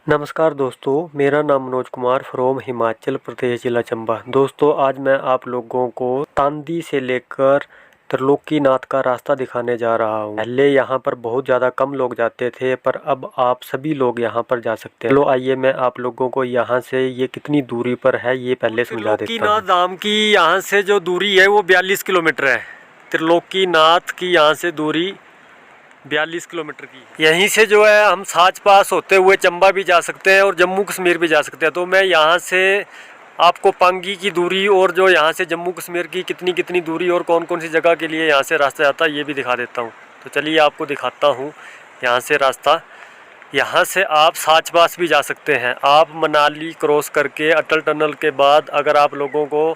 नमस्कार दोस्तों, मेरा नाम मनोज कुमार फ्रॉम हिमाचल प्रदेश जिला चंबा। दोस्तों आज मैं आप लोगों को तांदी से लेकर त्रिलोकीनाथ का रास्ता दिखाने जा रहा हूँ। पहले यहाँ पर बहुत ज़्यादा कम लोग जाते थे, पर अब आप सभी लोग यहाँ पर जा सकते हैं। चलो आइए मैं आप लोगों को यहाँ से ये कितनी दूरी पर है ये पहले समझा देता हूँ। त्रिलोकीनाथ धाम की यहाँ से जो दूरी है वो 42 किलोमीटर है। त्रिलोकीनाथ की यहाँ से दूरी 42 किलोमीटर की। यहीं से जो है हम साच पास होते हुए चंबा भी जा सकते हैं और जम्मू कश्मीर भी जा सकते हैं। तो मैं यहाँ से आपको पांगी की दूरी और जो यहाँ से जम्मू कश्मीर की कितनी कितनी दूरी और कौन कौन सी जगह के लिए यहाँ से रास्ता जाता है ये भी दिखा देता हूँ। तो चलिए आपको दिखाता हूँ यहाँ से रास्ता। यहाँ से आप साच पास भी जा सकते हैं। आप मनाली क्रॉस करके अटल टनल के बाद अगर आप लोगों को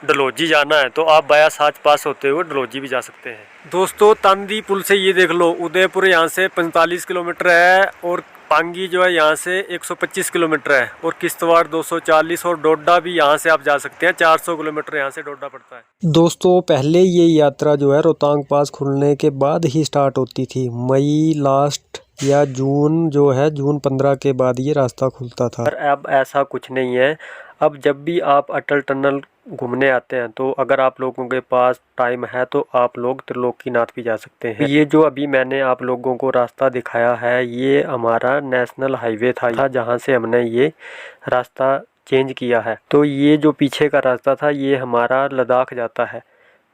डलहौजी जाना है तो आप बाया साच पास होते हुए डलहौजी भी जा सकते हैं। दोस्तों तांदी पुल से ये देख लो, उदयपुर यहाँ से 45 किलोमीटर है और पांगी जो है यहाँ से 125 किलोमीटर है और किश्तवाड़ 240 और डोडा भी यहाँ से आप जा सकते हैं। 400 किलोमीटर यहाँ से डोडा पड़ता है। दोस्तों पहले ये यात्रा जो है रोहतांग पास खुलने के बाद ही स्टार्ट होती थी। मई लास्ट या जून जो है जून 15 के बाद ये रास्ता खुलता था। पर अब ऐसा कुछ नहीं है। अब जब भी आप अटल टनल घूमने आते हैं तो अगर आप लोगों के पास टाइम है तो आप लोग त्रिलोकीनाथ भी जा सकते हैं। ये जो अभी मैंने आप लोगों को रास्ता दिखाया है ये हमारा नेशनल हाईवे था जहाँ से हमने ये रास्ता चेंज किया है। तो ये जो पीछे का रास्ता था ये हमारा लद्दाख जाता है।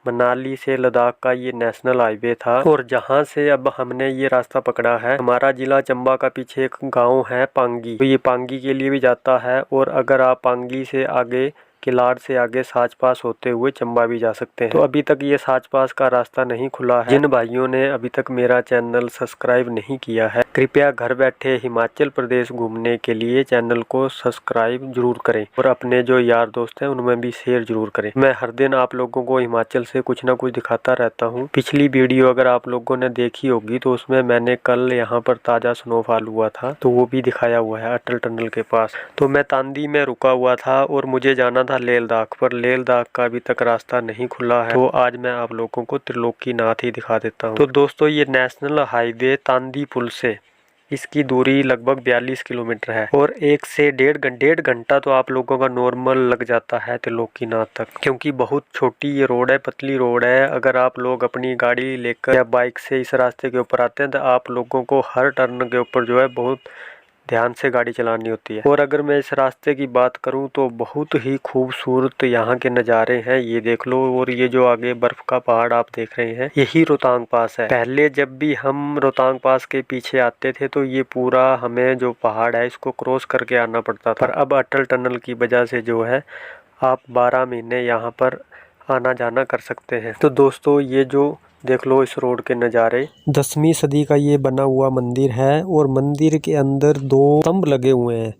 मनाली से लद्दाख का ये नेशनल हाईवे था और जहाँ से अब हमने ये रास्ता पकड़ा है हमारा जिला चंबा का पीछे एक गांव है पांगी। तो ये पांगी के लिए भी जाता है और अगर आप पांगी से आगे किलाड़ से आगे साच पास होते हुए चंबा भी जा सकते हैं। तो अभी तक ये साच पास का रास्ता नहीं खुला है। जिन भाइयों ने अभी तक मेरा चैनल सब्सक्राइब नहीं किया है कृपया घर बैठे हिमाचल प्रदेश घूमने के लिए चैनल को सब्सक्राइब जरूर करें और अपने जो यार दोस्त हैं उनमें भी शेयर जरूर करें। मैं हर दिन आप लोगों को हिमाचल से कुछ ना कुछ दिखाता रहता हूँ। पिछली वीडियो अगर आप लोगों ने देखी होगी तो उसमें मैंने कल यहाँ पर ताजा स्नोफॉल हुआ था तो वो भी दिखाया हुआ है अटल टनल के पास। तो मैं तांदी में रुका हुआ था और मुझे जाना था लेह लद्दाख, पर लेह लद्दाख का अभी तक रास्ता नहीं खुला है। तो आज मैं आप लोगों को त्रिलोकीनाथ ही दिखा देता हूँ। तो दोस्तों ये नेशनल हाईवे तांदी पुल से इसकी दूरी लगभग 42 किलोमीटर है और 1 से 1.5 घंटा तो आप लोगों का नॉर्मल लग जाता है त्रिलोकीनाथ तक, क्योंकि बहुत छोटी ये रोड है, पतली रोड है। अगर आप लोग अपनी गाड़ी लेकर या बाइक से इस रास्ते के ऊपर आते हैं तो आप लोगों को हर टर्न के ऊपर जो है बहुत ध्यान से गाड़ी चलानी होती है। और अगर मैं इस रास्ते की बात करूं तो बहुत ही खूबसूरत यहाँ के नज़ारे हैं, ये देख लो। और ये जो आगे बर्फ का पहाड़ आप देख रहे हैं यही रोहतांग पास है। पहले जब भी हम रोहतांग पास के पीछे आते थे तो ये पूरा हमें जो पहाड़ है इसको क्रॉस करके आना पड़ता था, पर अब अटल टनल की वजह से जो है आप 12 महीने यहाँ पर आना जाना कर सकते हैं। तो दोस्तों ये जो देख लो इस रोड के नज़ारे, 10वीं सदी का ये बना हुआ मंदिर है और मंदिर के अंदर 2 स्तंभ लगे हुए हैं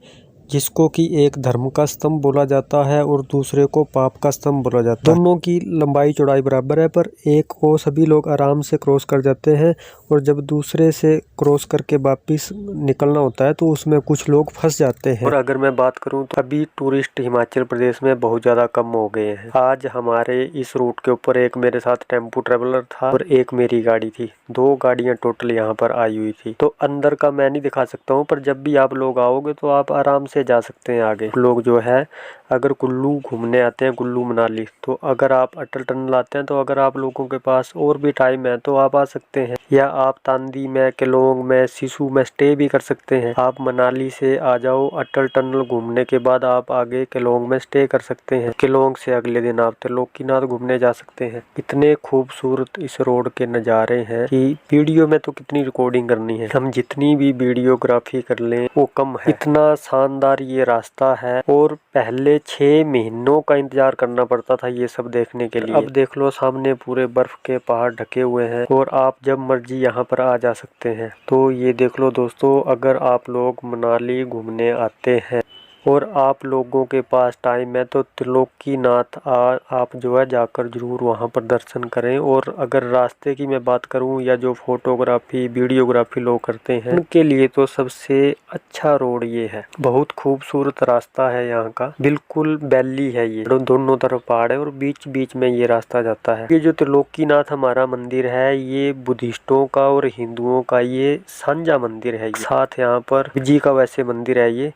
जिसको कि एक धर्म का स्तंभ बोला जाता है और दूसरे को पाप का स्तंभ बोला जाता है। दोनों की लंबाई चौड़ाई बराबर है, पर एक को सभी लोग आराम से क्रॉस कर जाते हैं और जब दूसरे से क्रॉस करके वापिस निकलना होता है तो उसमें कुछ लोग फंस जाते हैं। और अगर मैं बात करूं तो अभी टूरिस्ट हिमाचल प्रदेश में बहुत ज़्यादा कम हो गए हैं। आज हमारे इस रूट के ऊपर एक मेरे साथ टेम्पो ट्रेवलर था और एक मेरी गाड़ी थी, 2 गाड़ियाँ टोटल यहाँ पर आई हुई थी। तो अंदर का मैं नहीं दिखा सकता हूँ, पर जब भी आप लोग आओगे तो आप आराम से जा सकते हैं। आगे लोग जो है अगर कुल्लू घूमने आते हैं, कुल्लू मनाली, तो अगर आप अटल टनल आते हैं तो अगर आप लोगों के पास और भी टाइम है तो आप आ सकते हैं, या आप तांदी में, केलोंग में, सिसु में स्टे भी कर सकते हैं। आप मनाली से आ जाओ, अटल टनल घूमने के बाद आप आगे केलोंग में स्टे कर सकते हैं। केलोंग से अगले दिन आप त्रिलोकीनाथ घूमने जा सकते हैं। इतने खूबसूरत इस रोड के नज़ारे हैं कि वीडियो में तो कितनी रिकॉर्डिंग करनी है, हम जितनी भी वीडियोग्राफी कर लें वो कम है। इतना शानदार ये रास्ता है और पहले 6 महीनों का इंतजार करना पड़ता था ये सब देखने के लिए। अब देख लो सामने पूरे बर्फ के पहाड़ ढके हुए हैं और आप जब मर्जी यहाँ पर आ जा सकते हैं। तो ये देख लो दोस्तों, अगर आप लोग मनाली घूमने आते हैं और आप लोगों के पास टाइम है तो त्रिलोकीनाथ आप जो है जाकर जरूर वहां पर दर्शन करें। और अगर रास्ते की मैं बात करूं या जो फोटोग्राफी वीडियोग्राफी लोग करते हैं उनके लिए तो सबसे अच्छा रोड ये है। बहुत खूबसूरत रास्ता है यहाँ का, बिल्कुल वैली है ये, दोनों तरफ पहाड़ है और बीच बीच में ये रास्ता जाता है। ये जो त्रिलोकीनाथ हमारा मंदिर है ये बुद्धिस्टों का और हिंदुओं का ये साझा मंदिर है। साथ यहाँ पर जी का वैसे मंदिर है ये,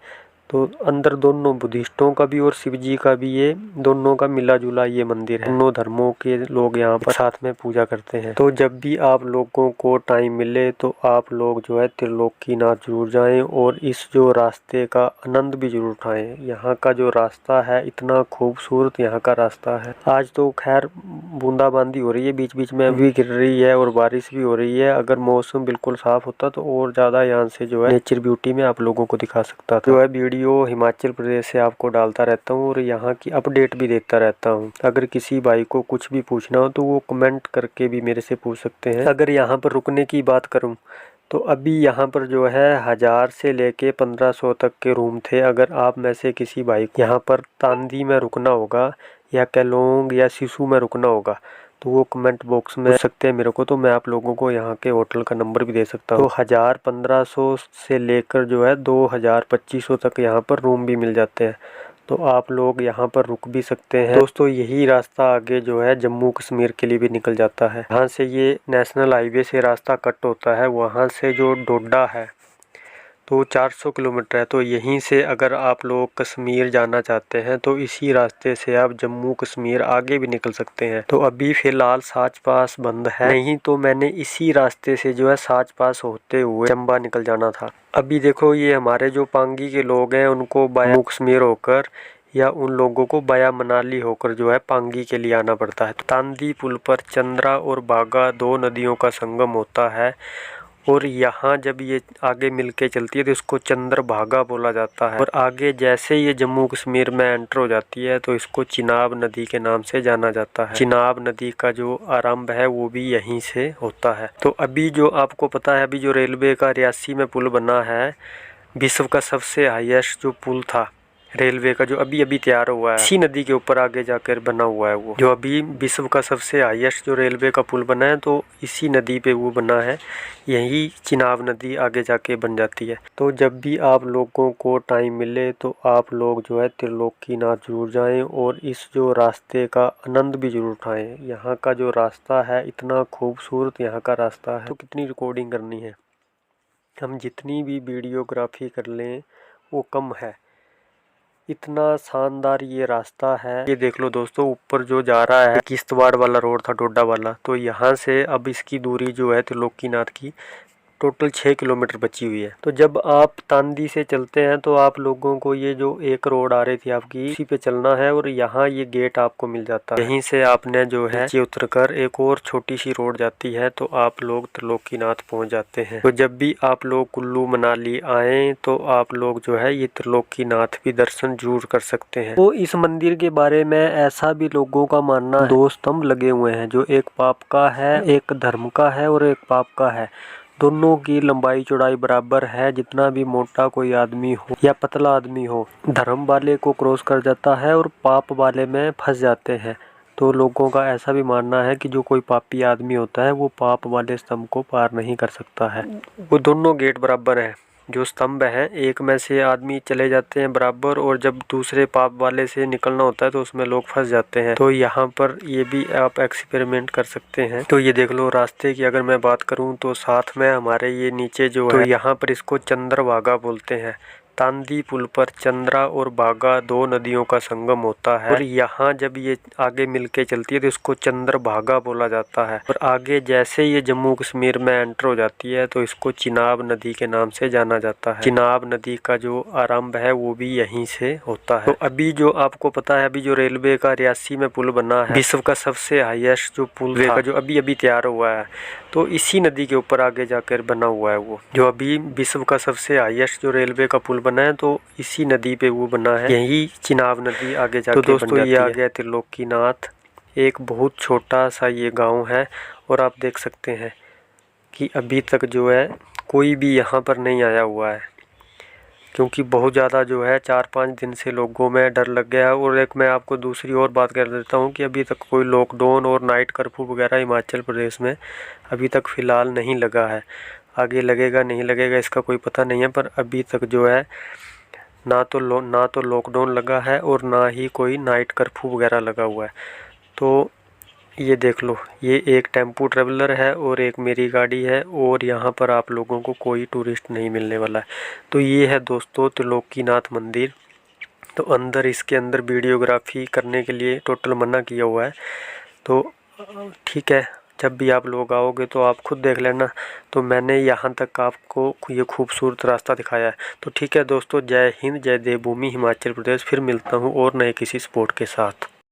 तो अंदर दोनों बुद्धिस्टों का भी और शिव जी का भी ये दोनों का मिला जुला ये मंदिर है। दोनों धर्मों के लोग यहाँ पर साथ में पूजा करते हैं। तो जब भी आप लोगों को टाइम मिले तो आप लोग जो है त्रिलोकीनाथ जरूर जाएं और इस जो रास्ते का आनंद भी जरूर उठाएं। यहाँ का जो रास्ता है इतना खूबसूरत यहाँ का रास्ता है। आज तो खैर बूंदाबांदी हो रही है, बीच बीच में भी गिर रही है और बारिश भी हो रही है। अगर मौसम बिल्कुल साफ होता तो और ज्यादा यहाँ से जो है नेचर ब्यूटी में आप लोगों को दिखा सकता था। जो है वीडियो हिमाचल प्रदेश से आपको डालता रहता हूँ और यहाँ की अपडेट भी देता रहता हूँ। अगर किसी भाई को कुछ भी पूछना हो तो वो कमेंट करके भी मेरे से पूछ सकते हैं। अगर यहाँ पर रुकने की बात करूँ तो अभी यहाँ पर जो है 1000 से लेके 1500 तक के रूम थे। अगर आप में से किसी भाई को यहाँ पर तांदी में रुकना होगा या केलोंग या सिसु में रुकना होगा तो वो कमेंट बॉक्स में सकते हैं मेरे को, तो मैं आप लोगों को यहाँ के होटल का नंबर भी दे सकता हूँ। तो 1000-1500 से लेकर जो है 2000-2500 तक यहाँ पर रूम भी मिल जाते हैं, तो आप लोग यहाँ पर रुक भी सकते हैं। दोस्तों यही रास्ता आगे जो है जम्मू कश्मीर के लिए भी निकल जाता है। यहाँ से ये नेशनल हाईवे से रास्ता कट होता है, वहाँ से जो डोडा है तो 400 किलोमीटर है। तो यहीं से अगर आप लोग कश्मीर जाना चाहते हैं तो इसी रास्ते से आप जम्मू कश्मीर आगे भी निकल सकते हैं। तो अभी फ़िलहाल साच पास बंद है, नहीं तो मैंने इसी रास्ते से जो है साच पास होते हुए चंबा निकल जाना था। अभी देखो ये हमारे जो पांगी के लोग हैं उनको बाया कश्मीर होकर या उन लोगों को बाया मनाली होकर जो है पांगी के लिए आना पड़ता है। तांदी पुल पर चंद्रा और बागा दो नदियों का संगम होता है और यहाँ जब ये आगे मिलके चलती है तो इसको चंद्रभागा बोला जाता है। और आगे जैसे ये जम्मू कश्मीर में एंटर हो जाती है तो इसको चिनाब नदी के नाम से जाना जाता है। चिनाब नदी का जो आरंभ है वो भी यहीं से होता है। तो अभी जो आपको पता है अभी जो रेलवे का रियासी में पुल बना है, विश्व का सबसे हाईएस्ट जो पुल था रेलवे का जो अभी अभी तैयार हुआ है, इसी नदी के ऊपर आगे जाकर बना हुआ है। वो जो अभी विश्व का सबसे हाईएस्ट जो रेलवे का पुल बना है तो इसी नदी पे वो बना है, यही चिनाब नदी आगे जाके बन जाती है। तो जब भी आप लोगों को टाइम मिले तो आप लोग जो है त्रिलोकीनाथ जरूर जाएं और इस जो रास्ते का आनंद भी जरूर उठाएं। यहाँ का जो रास्ता है इतना खूबसूरत यहाँ का रास्ता है। तो कितनी रिकॉर्डिंग करनी है, हम जितनी भी वीडियोग्राफी कर लें वो कम है, इतना शानदार ये रास्ता है। ये देख लो दोस्तों ऊपर जो जा रहा है किश्तवाड़ वाला रोड था डोडा वाला, तो यहाँ से अब इसकी दूरी जो है त्रिलोकीनाथ की टोटल 6 किलोमीटर बची हुई है। तो जब आप तांदी से चलते हैं तो आप लोगों को ये जो एक रोड आ रही थी आपकी इसी पे चलना है और यहाँ ये गेट आपको मिल जाता है। यहीं से आपने जो है नीचे उतरकर एक और छोटी सी रोड जाती है तो आप लोग त्रिलोकीनाथ पहुँच जाते हैं। तो जब भी आप लोग कुल्लू मनाली आए तो आप लोग जो है ये त्रिलोकीनाथ भी दर्शन जरूर कर सकते हैं। तो इस मंदिर के बारे में ऐसा भी लोगों का मानना है, 2 स्तंभ लगे हुए हैं, जो एक पाप का है, एक धर्म का है और एक पाप का है। दोनों की लंबाई चौड़ाई बराबर है। जितना भी मोटा कोई आदमी हो या पतला आदमी हो, धर्म वाले को क्रॉस कर जाता है और पाप वाले में फंस जाते हैं। तो लोगों का ऐसा भी मानना है कि जो कोई पापी आदमी होता है वो पाप वाले स्तंभ को पार नहीं कर सकता है। वो दोनों गेट बराबर हैं, जो स्तंभ हैं एक में से आदमी चले जाते हैं बराबर और जब दूसरे पाप वाले से निकलना होता है तो उसमें लोग फंस जाते हैं। तो यहाँ पर ये भी आप एक्सपेरिमेंट कर सकते हैं। तो ये देख लो रास्ते की अगर मैं बात करूँ तो साथ में हमारे ये नीचे जो है, तो यहाँ पर इसको चंद्रभागा बोलते हैं। तांदी पुल पर चंद्रा और बागा दो नदियों का संगम होता है और यहाँ जब ये आगे मिलके चलती है तो इसको चंद्रभागा बोला जाता है। और आगे जैसे ये जम्मू कश्मीर में एंटर हो जाती है तो इसको चिनाब नदी के नाम से जाना जाता है। चिनाब नदी का जो आरंभ है वो भी यहीं से होता है। तो अभी जो आपको पता है अभी जो रेलवे का रियासी में पुल बना है, विश्व का सबसे हाईएस्ट जो पुल था जो अभी अभी तैयार हुआ है, तो इसी नदी के ऊपर आगे जाकर बना हुआ है। वो जो अभी विश्व का सबसे हाईएस्ट जो रेलवे का पुल बना है तो इसी नदी पे वो बना है, यही चिनाब नदी आगे जाके तो दोस्तों ये आ गया त्रिलोकीनाथ। एक बहुत छोटा सा ये गांव है और आप देख सकते हैं कि अभी तक जो है कोई भी यहाँ पर नहीं आया हुआ है। क्योंकि बहुत ज़्यादा जो है 4-5 दिन से लोगों में डर लग गया है। और एक मैं आपको दूसरी और बात कर देता हूँ कि अभी तक कोई लॉकडाउन और नाइट कर्फ्यू वगैरह हिमाचल प्रदेश में अभी तक फ़िलहाल नहीं लगा है। आगे लगेगा नहीं लगेगा इसका कोई पता नहीं है, पर अभी तक जो है ना तो लॉकडाउन लगा है और ना ही कोई नाइट कर्फ्यू वगैरह लगा हुआ है। तो ये देख लो, ये एक टेम्पो ट्रेवलर है और एक मेरी गाड़ी है, और यहाँ पर आप लोगों को कोई टूरिस्ट नहीं मिलने वाला है। तो ये है दोस्तों त्रिलोकीनाथ मंदिर। तो इसके अंदर वीडियोग्राफी करने के लिए टोटल मना किया हुआ है। तो ठीक है, जब भी आप लोग आओगे तो आप खुद देख लेना। तो मैंने यहाँ तक आपको ये खूबसूरत रास्ता दिखाया है। तो ठीक है दोस्तों, जय हिंद, जय देवभूमि हिमाचल प्रदेश। फिर मिलता हूँ और नए किसी स्पॉट के साथ।